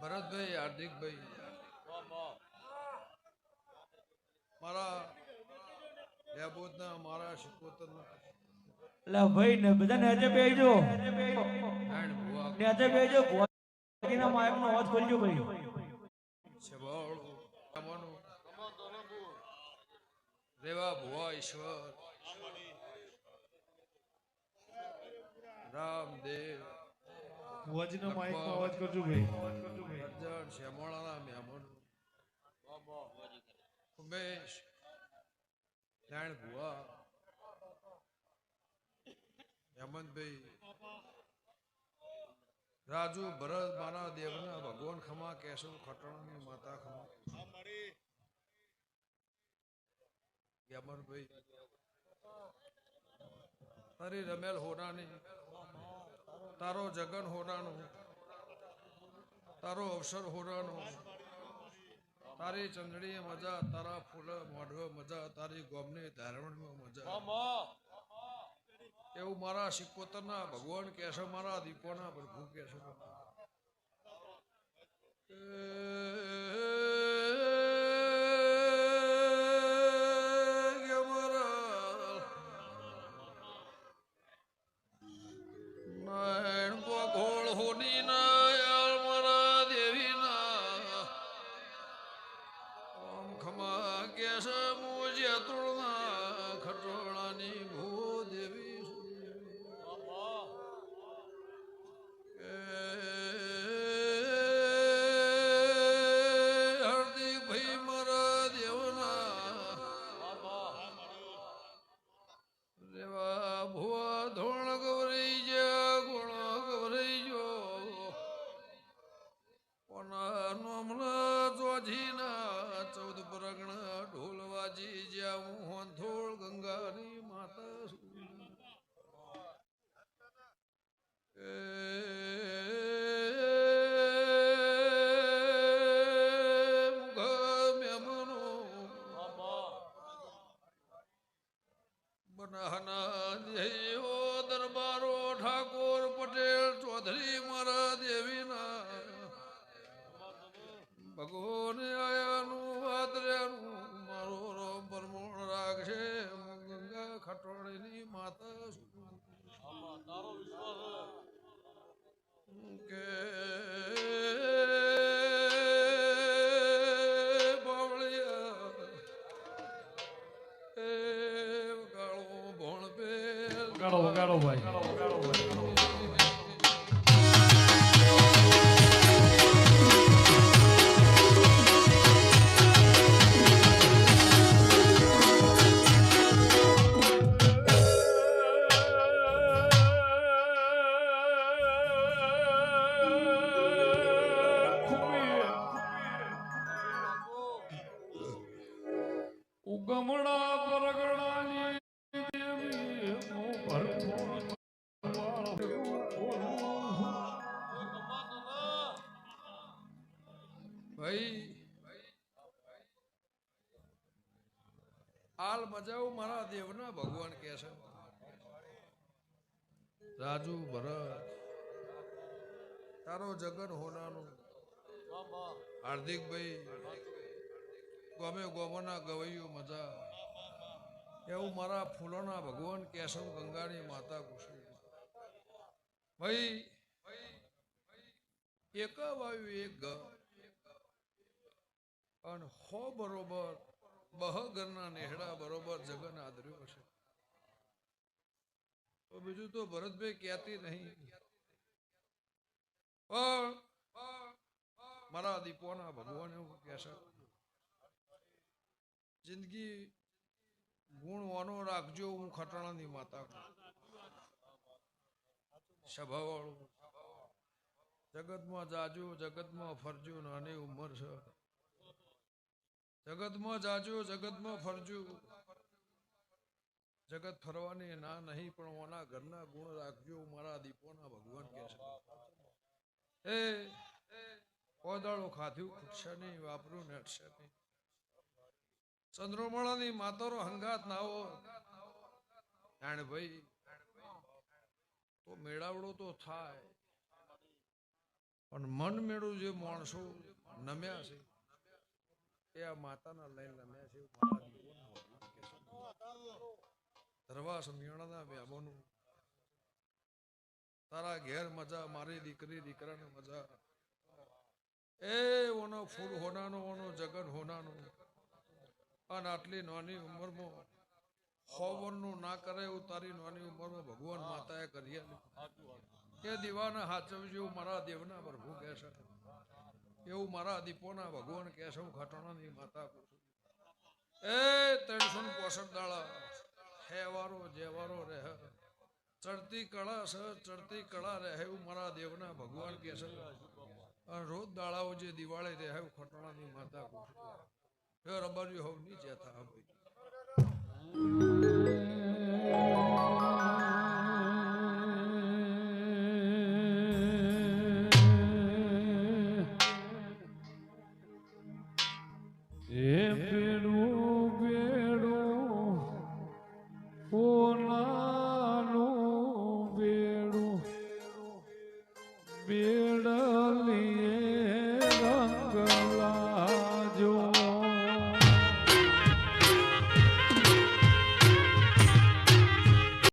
ભરતભાઈ, હાર્દિકભાઈ, મારા લેબોદના મારા શિકોતરના ભાઈ ને બધા નેચે બેજો નેચે બેજો ભોજીના માયકનો અવાજ ખોલજો ભાઈ છબોળ રેવા ભુવા ઈશ્વર રામદેવ ભોજીના માયકનો અવાજ કરજો ભાઈ અર્જણ શ્યામળાના મહેમાન ઉમેશ નારાયણ ભુવા હેમંતભાઈ રાજુ ભરત મારા દેવના ભગવાન ખમા કેશવ ખટણની માતા ખમા યમનભાઈ તારી રમેલ હોનાની તારો જગન હોનાનો તારો અવસર હોનાનો તારી ચંદડી મજા તારા ફૂલ મોઢો મજા તારી ગોમની ધારણમાં મજા એવું મારા શિકોતરના ભગવાન કહેશે મારા દીપોના પ્રભુ કહેશે દરબારો ઠાકોર પટેલ ચૌધરી મારા દેવીના ભગવાન આયાનું વાદર્યાનું મારો રોમ પરમોણ રાખશે ગંગા ખટોળીની માતા કે બાવળિયા વગાડો વગાડો ભાઈ ઉગમણા પરગણાની દેવી ભાઈ હાલ મજાવું મારા દેવના ભગવાન કે છે રાજુ ભરત તારો જગન હોનાનું હાર્દિકભાઈ ગમે ગોમના ગવૈયું મજા એવું મારા ફૂલોના ભગવાન કેશવ ગંગાની માતા કુસુમ ભાઈ એક વાયુ એક ગ અને હો બરોબર બહ ઘરના નેહડા બરોબર જગન આદર્યો છે તો બીજું તો ભરતભાઈ કહેતી નહીં પણ મારા દીપોના ભગવાન એવું કહેશે જિંદગી ગુણ વાનો રાખજો હું ખટાણાની માતા સભાવાળું જગતમાં જાજો જગતમાં ફરજો નાની ઉંમર છે જગતમાં જાજો જગતમાં ફરજો જગત ફરવાની ના નહીં પણ ઓના ઘરના ગુણ રાખજો મારા દીપોના ભગવાન કહે છે એ કોદાળો ખાધ્યું ખૂટશે નહીં વાપરું નેટશે નહીં ચંદ્રમાળાની માતાનો હંગાત ના હો જાણ ભાઈ તો મેળાવડો તો થાય પણ મન મેળું જે માણસો નમ્યા છે એ આ માતાના લઈને નમ્યા છે ધરવા સમિયાણાના વ્યામોનું તારા ઘેર મજા મારી દીકરી દીકરાને મજા એ ઓનો ફૂલ હોનાનો ઓનો જગન હોનાનો અને આટલી નાની ઉંમરમાં હોવનનું ના કરે એવું તારી નાની ઉંમરમાં ભગવાન માતાએ કરી એ દીવાના હાચવજો મારા દેવના પ્રભુ કહેશે એવું મારા દીપોના ભગવાન કહેશે હું ખટાણાની માતા કહું છું એ 365 દાડા હેવારો જેવારો રહે ચડતી કળા છે ચડતી કળા રહે એવું મારા દેવના ભગવાન કહેશે અને રોજ દાડાઓ જે દિવાળી રહે એવું ખટાણાની માતા કહું છું રબારી હોવ નહીં જતા ભાઈ